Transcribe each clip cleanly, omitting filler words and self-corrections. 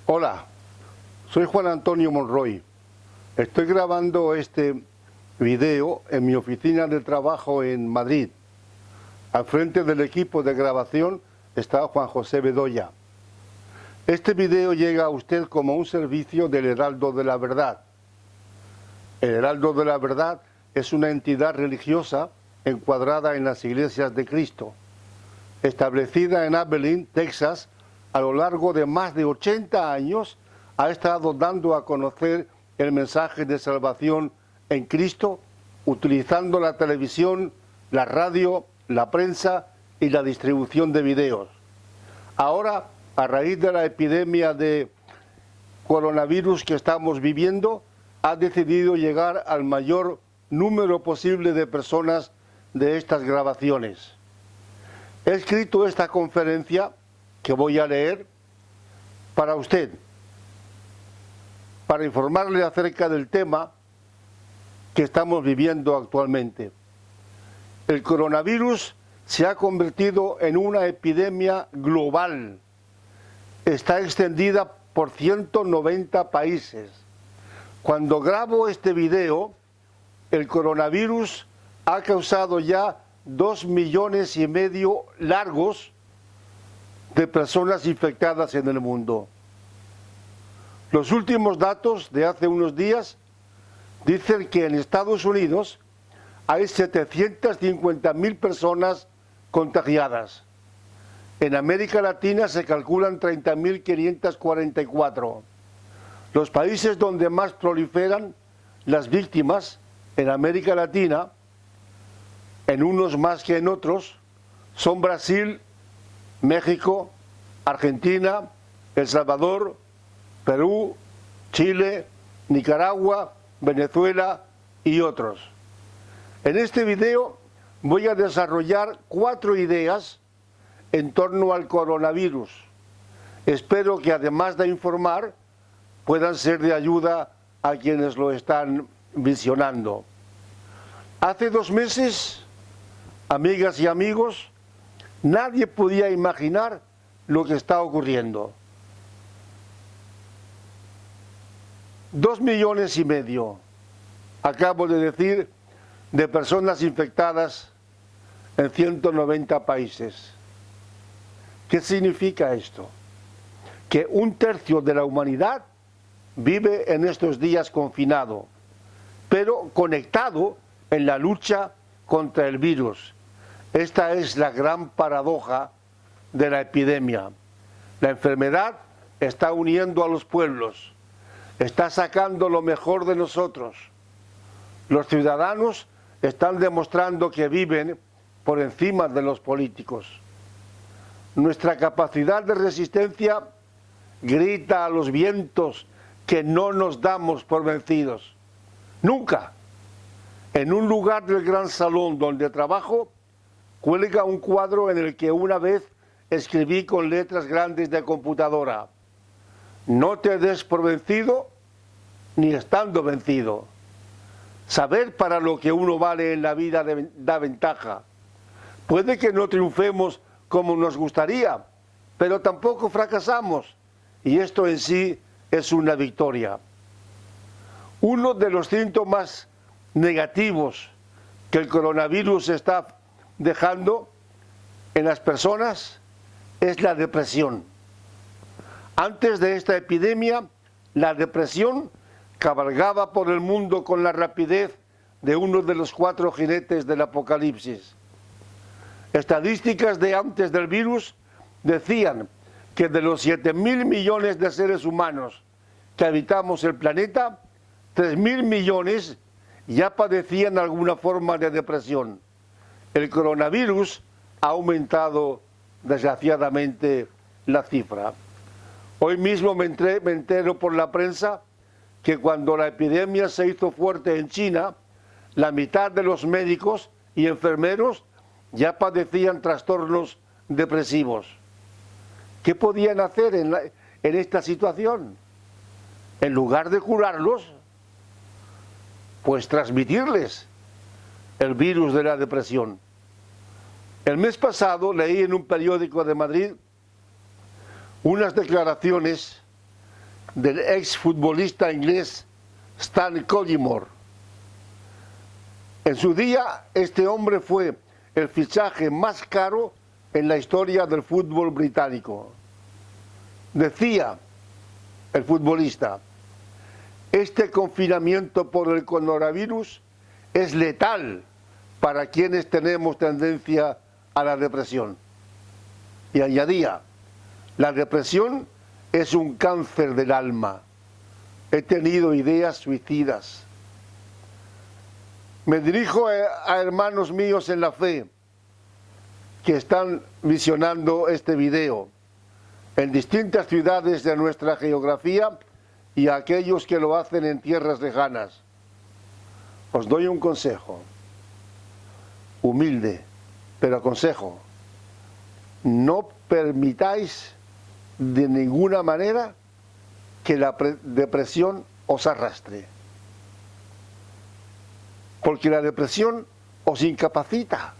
Hola, soy Juan Antonio Monroy. Estoy grabando este video en mi oficina de trabajo en Madrid. Al frente del equipo de grabación está Juan José Bedoya. Este video llega a usted como un servicio del Heraldo de la Verdad. El Heraldo de la Verdad es una entidad religiosa encuadrada en las Iglesias de Cristo, establecida en Abilene, Texas. A lo largo de más de 80 años ha estado dando a conocer el mensaje de salvación en Cristo, utilizando la televisión, la radio, la prensa y la distribución de videos. Ahora, a raíz de la epidemia de coronavirus que estamos viviendo, ha decidido llegar al mayor número posible de personas de estas grabaciones. He escrito esta conferencia que voy a leer para usted, para informarle acerca del tema que estamos viviendo actualmente. El coronavirus se ha convertido en una epidemia global. Está extendida por 190 países. Cuando grabo este video, el coronavirus ha causado ya 2,5 millones largos de personas infectadas en el mundo. Los últimos datos de hace unos días dicen que en Estados Unidos hay 750,000 personas contagiadas. En América Latina se calculan 30,544. Los países donde más proliferan las víctimas en América Latina, en unos más que en otros, son Brasil, México, Argentina, El Salvador, Perú, Chile, Nicaragua, Venezuela y otros. En este video voy a desarrollar 4 ideas en torno al coronavirus. Espero que además de informar, puedan ser de ayuda a quienes lo están visionando. Hace 2 meses, amigas y amigos, nadie podía imaginar lo que está ocurriendo. 2,5 millones, acabo de decir, de personas infectadas en 190 países. ¿Qué significa esto? Que 1/3 de la humanidad vive en estos días confinado, pero conectado en la lucha contra el virus. Esta es la gran paradoja de la epidemia. La enfermedad está uniendo a los pueblos, está sacando lo mejor de nosotros. Los ciudadanos están demostrando que viven por encima de los políticos. Nuestra capacidad de resistencia grita a los vientos que no nos damos por vencidos. Nunca. En un lugar del gran salón donde trabajo, cuelga un cuadro en el que una vez escribí con letras grandes de computadora: no te des por vencido ni estando vencido. Saber para lo que uno vale en la vida da ventaja. Puede que no triunfemos como nos gustaría, pero tampoco fracasamos, y esto en sí es una victoria. Uno de los síntomas negativos que el coronavirus está dejando en las personas es la depresión. Antes de esta epidemia, la depresión cabalgaba por el mundo con la rapidez de uno de los 4 jinetes del Apocalipsis. Estadísticas de antes del virus decían que de los 7,000 millones de seres humanos que habitamos el planeta, 3,000 millones ya padecían alguna forma de depresión. El coronavirus ha aumentado desgraciadamente la cifra. Hoy mismo me entero por la prensa que cuando la epidemia se hizo fuerte en China, la mitad de los médicos y enfermeros ya padecían trastornos depresivos. ¿Qué podían hacer en esta situación? En lugar de curarlos, pues transmitirles el virus de la depresión. El mes pasado leí en un periódico de Madrid unas declaraciones del exfutbolista inglés Stan Collymore. En su día, este hombre fue el fichaje más caro en la historia del fútbol británico. Decía el futbolista: este confinamiento por el coronavirus es letal para quienes tenemos tendencia a la depresión. Y añadía: la depresión es un cáncer del alma. He tenido ideas suicidas. Me dirijo a hermanos míos en la fe que están visionando este video en distintas ciudades de nuestra geografía y a aquellos que lo hacen en tierras lejanas. Os doy un consejo, humilde, pero consejo: no permitáis de ninguna manera que la depresión os arrastre, porque la depresión os incapacita,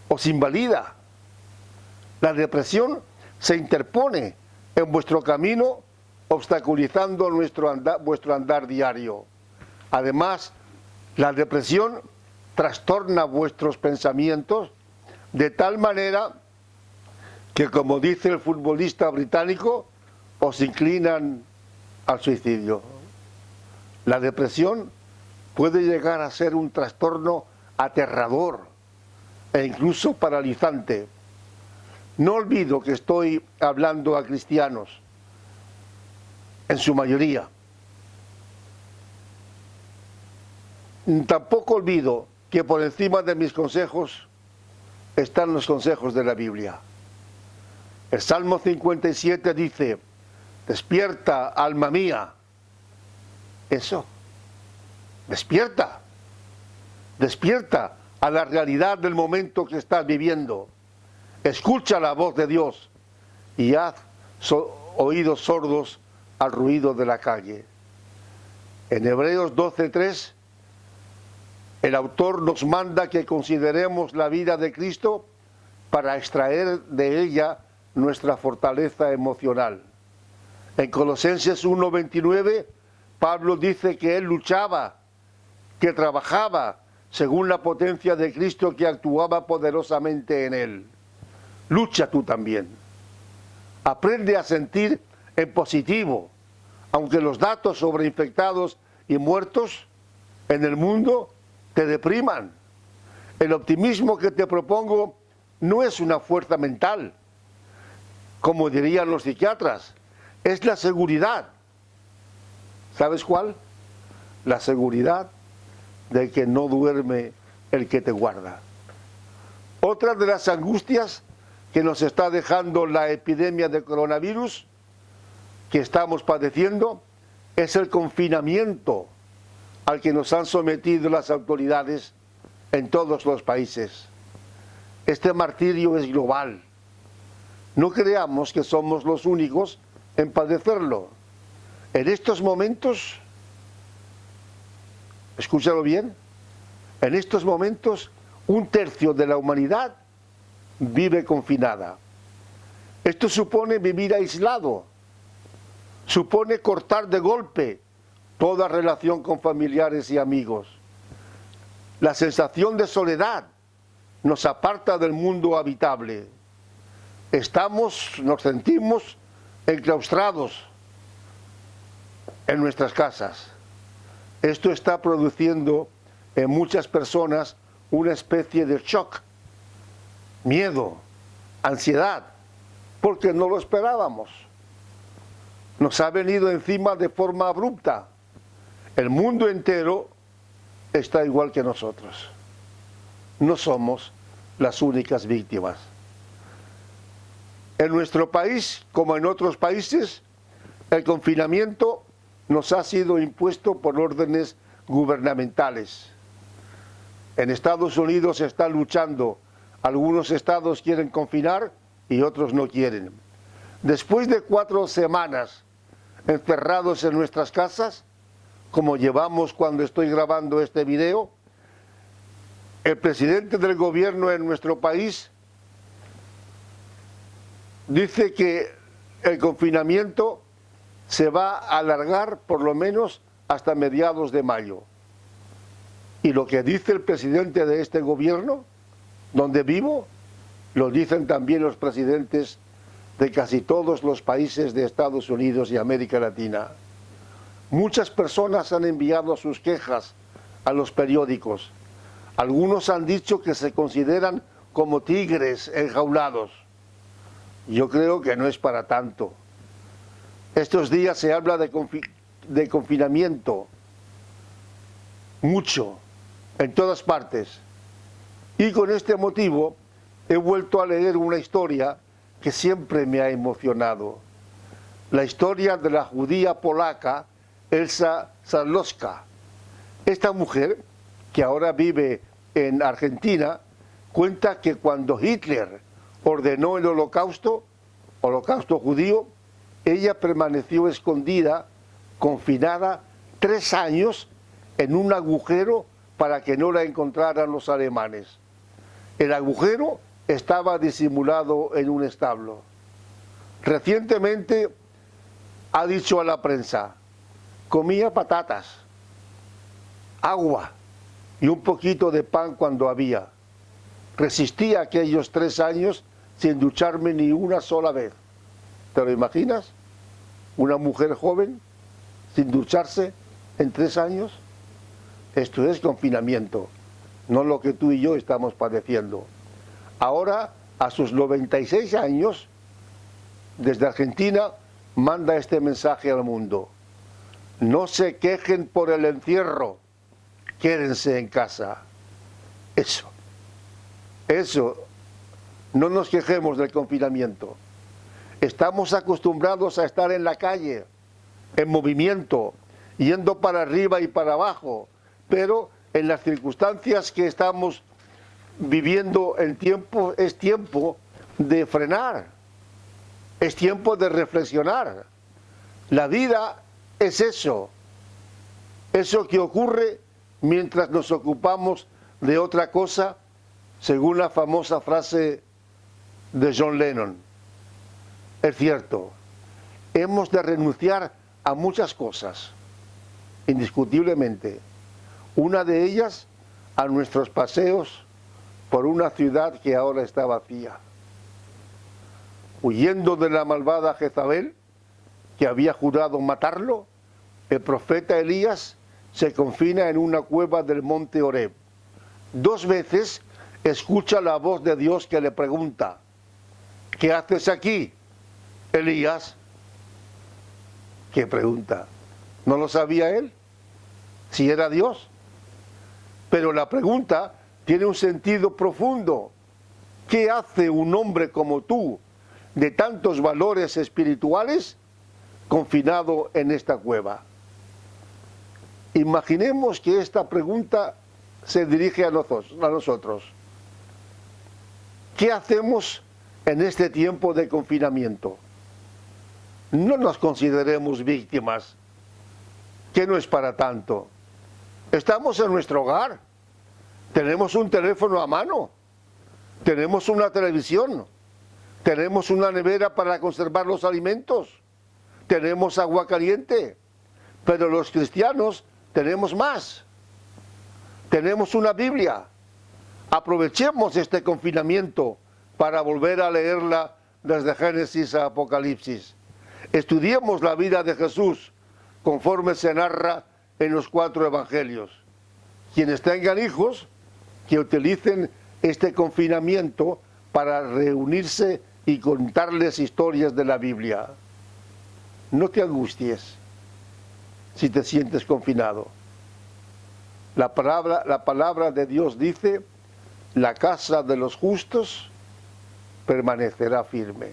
os invalida. La depresión se interpone en vuestro camino, obstaculizando vuestro andar diario. Además, la depresión trastorna vuestros pensamientos de tal manera que, como dice el futbolista británico, os inclinan al suicidio. La depresión puede llegar a ser un trastorno aterrador e incluso paralizante. No olvido que estoy hablando a cristianos, en su mayoría. Tampoco olvido que por encima de mis consejos están los consejos de la Biblia. El Salmo 57 dice: despierta, alma mía. Eso, despierta. Despierta a la realidad del momento que estás viviendo. Escucha la voz de Dios y haz oídos sordos al ruido de la calle. En Hebreos 12:3, el autor nos manda que consideremos la vida de Cristo para extraer de ella nuestra fortaleza emocional. En Colosenses 1:29, Pablo dice que él luchaba, que trabajaba según la potencia de Cristo que actuaba poderosamente en él. Lucha tú también. Aprende a sentir en positivo, aunque los datos sobre infectados y muertos en el mundo te depriman. El optimismo que te propongo no es una fuerza mental, como dirían los psiquiatras, es la seguridad. ¿Sabes cuál? La seguridad de que no duerme el que te guarda. Otra de las angustias que nos está dejando la epidemia de coronavirus que estamos padeciendo es el confinamiento al que nos han sometido las autoridades en todos los países. Este martirio es global. No creamos que somos los únicos en padecerlo. En estos momentos, escúchalo bien, en estos momentos 1/3 de la humanidad vive confinada. Esto supone vivir aislado, supone cortar de golpe toda relación con familiares y amigos. La sensación de soledad nos aparta del mundo habitable. Nos sentimos enclaustrados en nuestras casas. Esto está produciendo en muchas personas una especie de shock, miedo, ansiedad, porque no lo esperábamos. Nos ha venido encima de forma abrupta. El mundo entero está igual que nosotros. No somos las únicas víctimas. En nuestro país, como en otros países, el confinamiento nos ha sido impuesto por órdenes gubernamentales. En Estados Unidos se está luchando. Algunos estados quieren confinar y otros no quieren. Después de 4 semanas encerrados en nuestras casas, como llevamos cuando estoy grabando este video, el presidente del gobierno en nuestro país dice que el confinamiento se va a alargar por lo menos hasta mediados de mayo. Y lo que dice el presidente de este gobierno, donde vivo, lo dicen también los presidentes de casi todos los países de Estados Unidos y América Latina. Muchas personas han enviado sus quejas a los periódicos. Algunos han dicho que se consideran como tigres enjaulados. Yo creo que no es para tanto. Estos días se habla de confinamiento, mucho, en todas partes. Y con este motivo he vuelto a leer una historia que siempre me ha emocionado. La historia de la judía polaca Elsa Zarlowska. Esta mujer, que ahora vive en Argentina, cuenta que cuando Hitler ordenó el holocausto judío, ella permaneció escondida, confinada 3 años en un agujero para que no la encontraran los alemanes. El agujero estaba disimulado en un establo. Recientemente ha dicho a la prensa, comía patatas, agua y un poquito de pan cuando había. Resistí aquellos 3 años sin ducharme ni una sola vez. ¿Te lo imaginas? Una mujer joven sin ducharse en 3 años. Esto es confinamiento, no lo que tú y yo estamos padeciendo. Ahora, a sus 96 años, desde Argentina, manda este mensaje al mundo. No se quejen por el encierro, quédense en casa. Eso, no nos quejemos del confinamiento. Estamos acostumbrados a estar en la calle, en movimiento, yendo para arriba y para abajo, pero en las circunstancias que estamos viviendo es tiempo de frenar, es tiempo de reflexionar. La vida es eso que ocurre mientras nos ocupamos de otra cosa, según la famosa frase de John Lennon. Es cierto, hemos de renunciar a muchas cosas, indiscutiblemente. Una de ellas, a nuestros paseos por una ciudad que ahora está vacía. Huyendo de la malvada Jezabel, que había jurado matarlo, el profeta Elías se confina en una cueva del monte Horeb. 2 veces escucha la voz de Dios que le pregunta, ¿qué haces aquí, Elías? ¿Qué pregunta? ¿No lo sabía él? Si era Dios. Pero la pregunta tiene un sentido profundo. ¿Qué hace un hombre como tú, de tantos valores espirituales, confinado en esta cueva? Imaginemos que esta pregunta se dirige a nosotros. ¿Qué hacemos en este tiempo de confinamiento? No nos consideremos víctimas, que no es para tanto. Estamos en nuestro hogar, tenemos un teléfono a mano, tenemos una televisión, tenemos una nevera para conservar los alimentos, tenemos agua caliente, pero los cristianos tenemos más. Tenemos una Biblia. Aprovechemos este confinamiento para volver a leerla desde Génesis a Apocalipsis. Estudiemos la vida de Jesús conforme se narra en los 4 evangelios. Quienes tengan hijos, que utilicen este confinamiento para reunirse y contarles historias de la Biblia. No te angusties si te sientes confinado. La palabra de Dios dice, la casa de los justos permanecerá firme.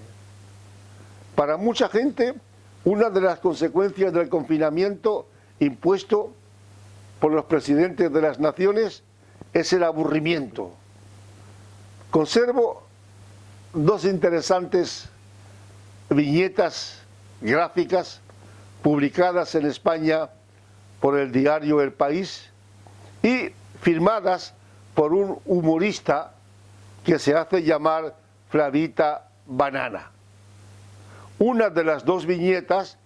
Para mucha gente, una de las consecuencias del confinamiento impuesto por los presidentes de las naciones es el aburrimiento. Conservo 2 interesantes viñetas gráficas publicadas en España por el diario El País y firmadas por un humorista que se hace llamar Flavita Banana. Una de las 2 viñetas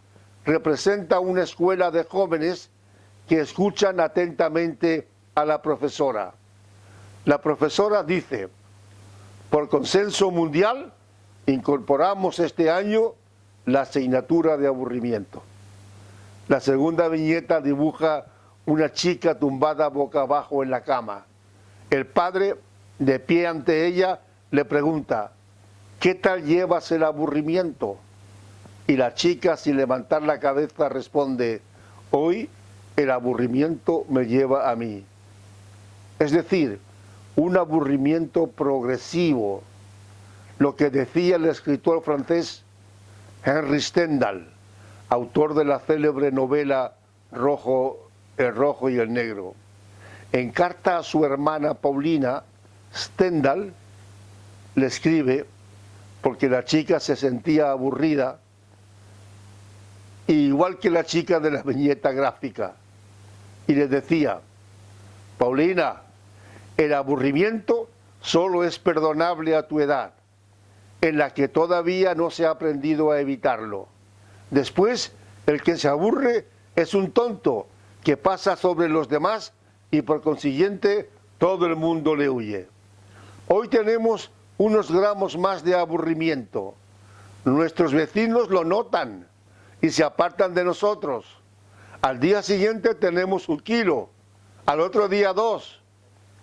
representa una escuela de jóvenes que escuchan atentamente a la profesora. La profesora dice: por consenso mundial, incorporamos este año la asignatura de aburrimiento. La segunda viñeta dibuja una chica tumbada boca abajo en la cama. El padre, de pie ante ella, le pregunta: ¿qué tal llevas el aburrimiento? Y la chica, sin levantar la cabeza, responde: hoy el aburrimiento me lleva a mí. Es decir, un aburrimiento progresivo, lo que decía el escritor francés Henry Stendhal, autor de la célebre novela El rojo y el negro. En carta a su hermana Paulina, Stendhal le escribe, porque la chica se sentía aburrida, igual que la chica de la viñeta gráfica, y le decía: Paulina, el aburrimiento solo es perdonable a tu edad, en la que todavía no se ha aprendido a evitarlo. Después, el que se aburre es un tonto que pasa sobre los demás y por consiguiente todo el mundo le huye. Hoy tenemos unos gramos más de aburrimiento. Nuestros vecinos lo notan y se apartan de nosotros. Al día siguiente tenemos 1 kilo, al otro día 2,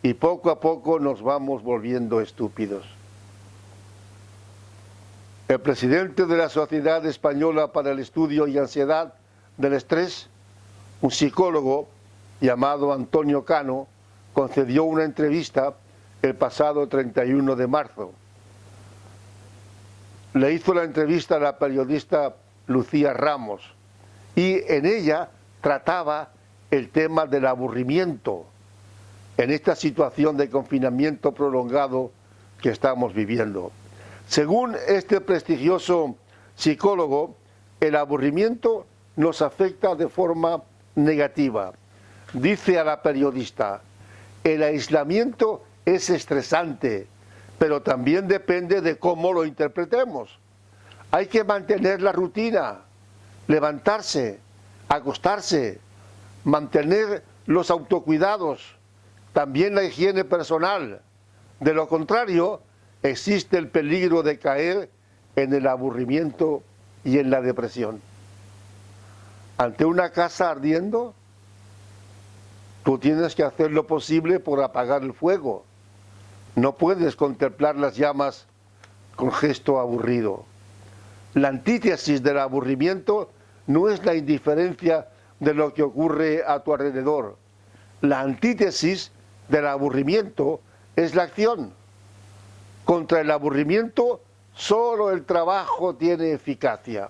y poco a poco nos vamos volviendo estúpidos. El presidente de la Sociedad Española para el Estudio y Ansiedad del Estrés, un psicólogo llamado Antonio Cano, concedió una entrevista el pasado 31 de marzo. Le hizo la entrevista a la periodista Lucía Ramos y en ella trataba el tema del aburrimiento en esta situación de confinamiento prolongado que estamos viviendo. Según este prestigioso psicólogo, el aburrimiento nos afecta de forma negativa. Dice a la periodista: el aislamiento es estresante, pero también depende de cómo lo interpretemos. Hay que mantener la rutina, levantarse, acostarse, mantener los autocuidados, también la higiene personal. De lo contrario, existe el peligro de caer en el aburrimiento y en la depresión. Ante una casa ardiendo, tú tienes que hacer lo posible por apagar el fuego. No puedes contemplar las llamas con gesto aburrido. La antítesis del aburrimiento no es la indiferencia de lo que ocurre a tu alrededor. La antítesis del aburrimiento es la acción. Contra el aburrimiento, solo el trabajo tiene eficacia.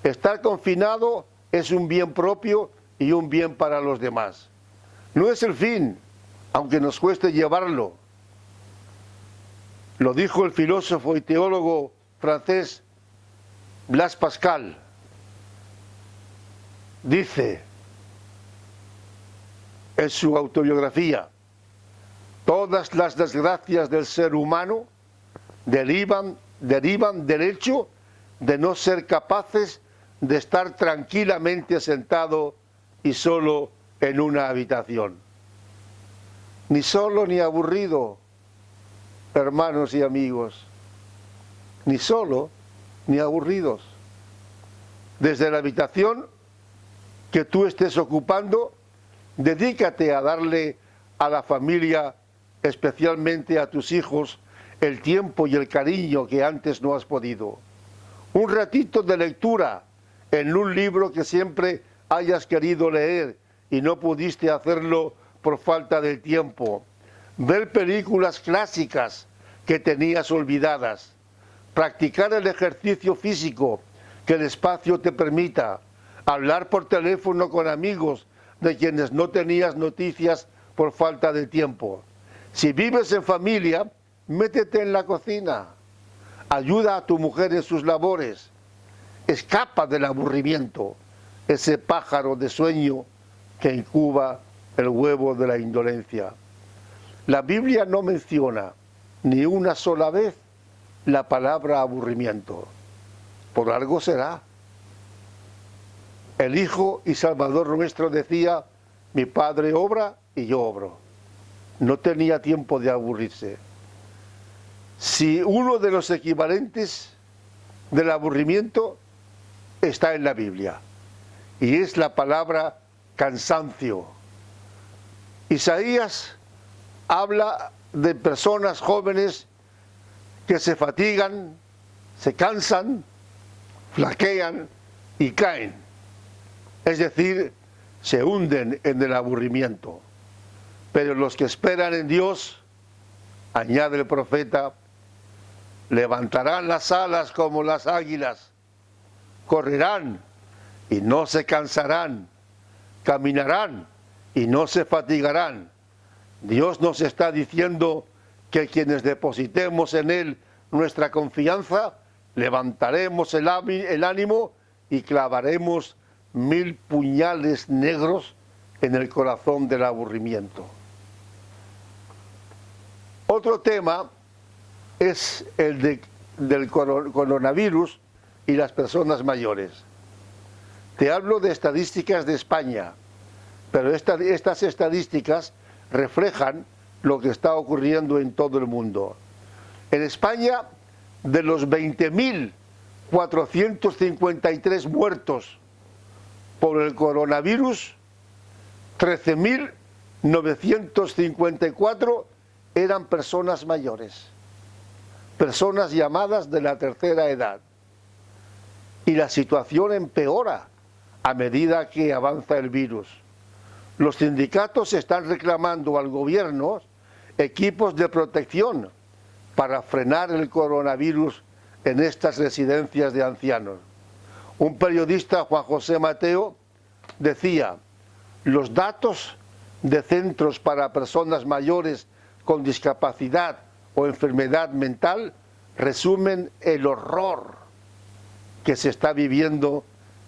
Estar confinado es un bien propio y un bien para los demás. No es el fin, aunque nos cueste llevarlo. Lo dijo el filósofo y teólogo francés Blaise Pascal. Dice en su autobiografía: todas las desgracias del ser humano derivan del hecho de no ser capaces de estar tranquilamente sentado y solo en una habitación. Ni solo ni aburrido, hermanos y amigos, ni solo ni aburridos. Desde la habitación que tú estés ocupando, dedícate a darle a la familia, especialmente a tus hijos, el tiempo y el cariño que antes no has podido. Un ratito de lectura en un libro que siempre hayas querido leer y no pudiste hacerlo por falta del tiempo. Ver películas clásicas que tenías olvidadas. Practicar el ejercicio físico que el espacio te permita. Hablar por teléfono con amigos de quienes no tenías noticias por falta de tiempo. Si vives en familia, métete en la cocina. Ayuda a tu mujer en sus labores. Escapa del aburrimiento, ese pájaro de sueño que incuba el huevo de la indolencia. La Biblia no menciona ni una sola vez la palabra aburrimiento. Por algo será. El Hijo y Salvador nuestro decía: mi Padre obra y yo obro. No tenía tiempo de aburrirse. Si uno de los equivalentes del aburrimiento está en la Biblia, y es la palabra cansancio. Isaías habla de personas jóvenes que se fatigan, se cansan, flaquean y caen. Es decir, se hunden en el aburrimiento. Pero los que esperan en Dios, añade el profeta, levantarán las alas como las águilas, correrán y no se cansarán, caminarán y no se fatigarán. Dios nos está diciendo que quienes depositemos en Él nuestra confianza, levantaremos el ánimo y clavaremos 1000 puñales negros en el corazón del aburrimiento. Otro tema es el del coronavirus y las personas mayores. Te hablo de estadísticas de España, pero estas estadísticas reflejan lo que está ocurriendo en todo el mundo. En España, de los 20.453 muertos por el coronavirus, 13.954 eran personas mayores, personas llamadas de la tercera edad. Y la situación empeora a medida que avanza el virus. Los sindicatos están reclamando al gobierno equipos de protección para frenar el coronavirus en estas residencias de ancianos. Un periodista, Juan José Mateo, decía: los datos de centros para personas mayores con discapacidad o enfermedad mental resumen el horror que se está viviendo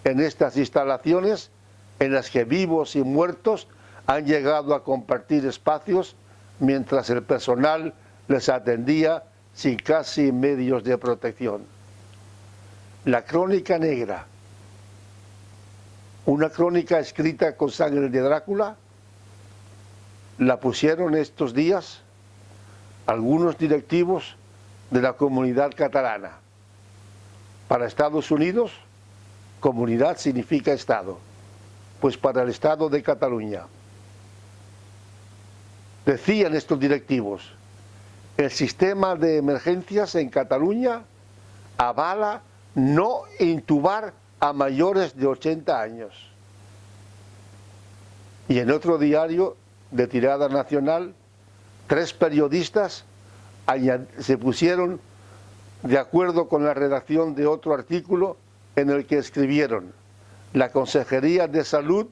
en estas instalaciones, en las que vivos y muertos han llegado a compartir espacios mientras el personal les atendía sin casi medios de protección. La crónica negra, una crónica escrita con sangre de Drácula, la pusieron estos días algunos directivos de la comunidad catalana. Para Estados Unidos, comunidad significa Estado, pues para el Estado de Cataluña. Decían estos directivos: el sistema de emergencias en Cataluña avala no intubar a mayores de 80 años. Y en otro diario de tirada nacional, 3 periodistas se pusieron de acuerdo con la redacción de otro artículo en el que escribieron: la Consejería de Salud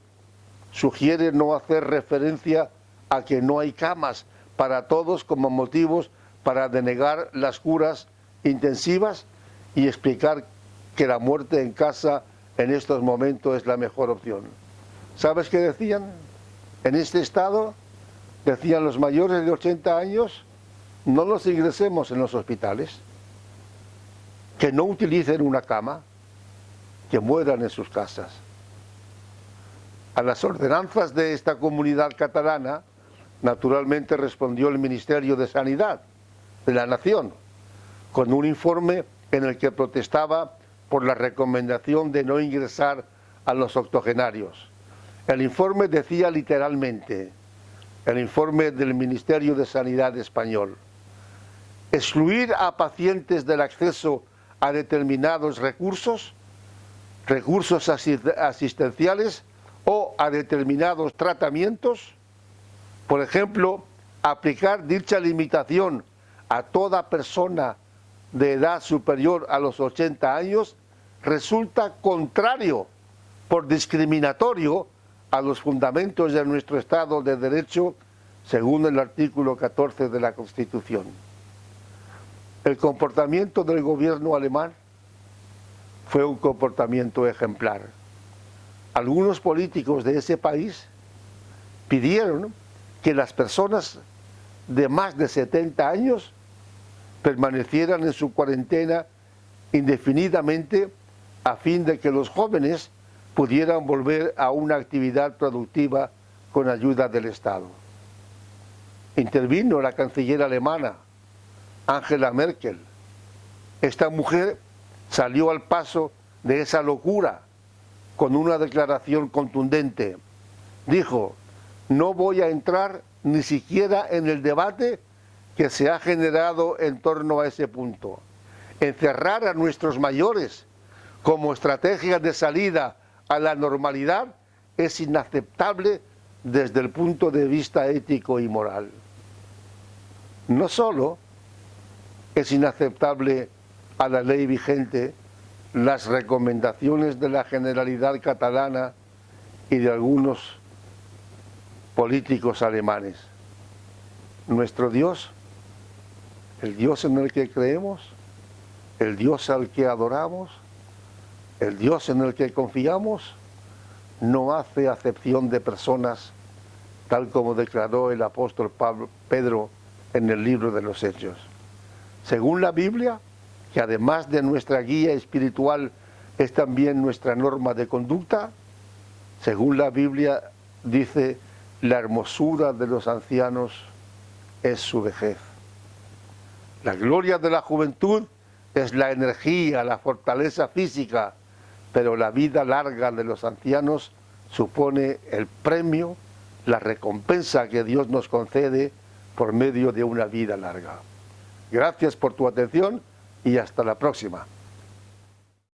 sugiere no hacer referencia a que no hay camas para todos como motivos para denegar las curas intensivas y explicar que la muerte en casa en estos momentos es la mejor opción. ¿Sabes qué decían? En este estado, decían: los mayores de 80 años no los ingresemos en los hospitales, que no utilicen una cama, que mueran en sus casas. A las ordenanzas de esta comunidad catalana, naturalmente respondió el Ministerio de Sanidad de la Nación, con un informe en el que protestaba por la recomendación de no ingresar a los octogenarios. El informe decía literalmente, el informe del Ministerio de Sanidad español: excluir a pacientes del acceso a determinados recursos asistenciales o a determinados tratamientos, por ejemplo, aplicar dicha limitación a toda persona de edad superior a los 80 años, resulta contrario, por discriminatorio, a los fundamentos de nuestro Estado de Derecho, según el artículo 14 de la Constitución. El comportamiento del gobierno alemán fue un comportamiento ejemplar. Algunos políticos de ese país pidieron que las personas de más de 70 años permanecieran en su cuarentena indefinidamente, a fin de que los jóvenes pudieran volver a una actividad productiva con ayuda del Estado. Intervino la canciller alemana, Angela Merkel. Esta mujer salió al paso de esa locura con una declaración contundente. Dijo: no voy a entrar ni siquiera en el debate que se ha generado en torno a ese punto. Encerrar a nuestros mayores como estrategia de salida a la normalidad es inaceptable desde el punto de vista ético y moral. No solo es inaceptable a la ley vigente las recomendaciones de la Generalidad catalana y de algunos políticos alemanes. Nuestro Dios, el Dios en el que creemos, el Dios al que adoramos, el Dios en el que confiamos, no hace acepción de personas, tal como declaró el apóstol Pedro en el libro de los Hechos. Según la Biblia, que además de nuestra guía espiritual es también nuestra norma de conducta, según la Biblia dice: la hermosura de los ancianos es su vejez. La gloria de la juventud es la energía, la fortaleza física, pero la vida larga de los ancianos supone el premio, la recompensa que Dios nos concede por medio de una vida larga. Gracias por tu atención y hasta la próxima.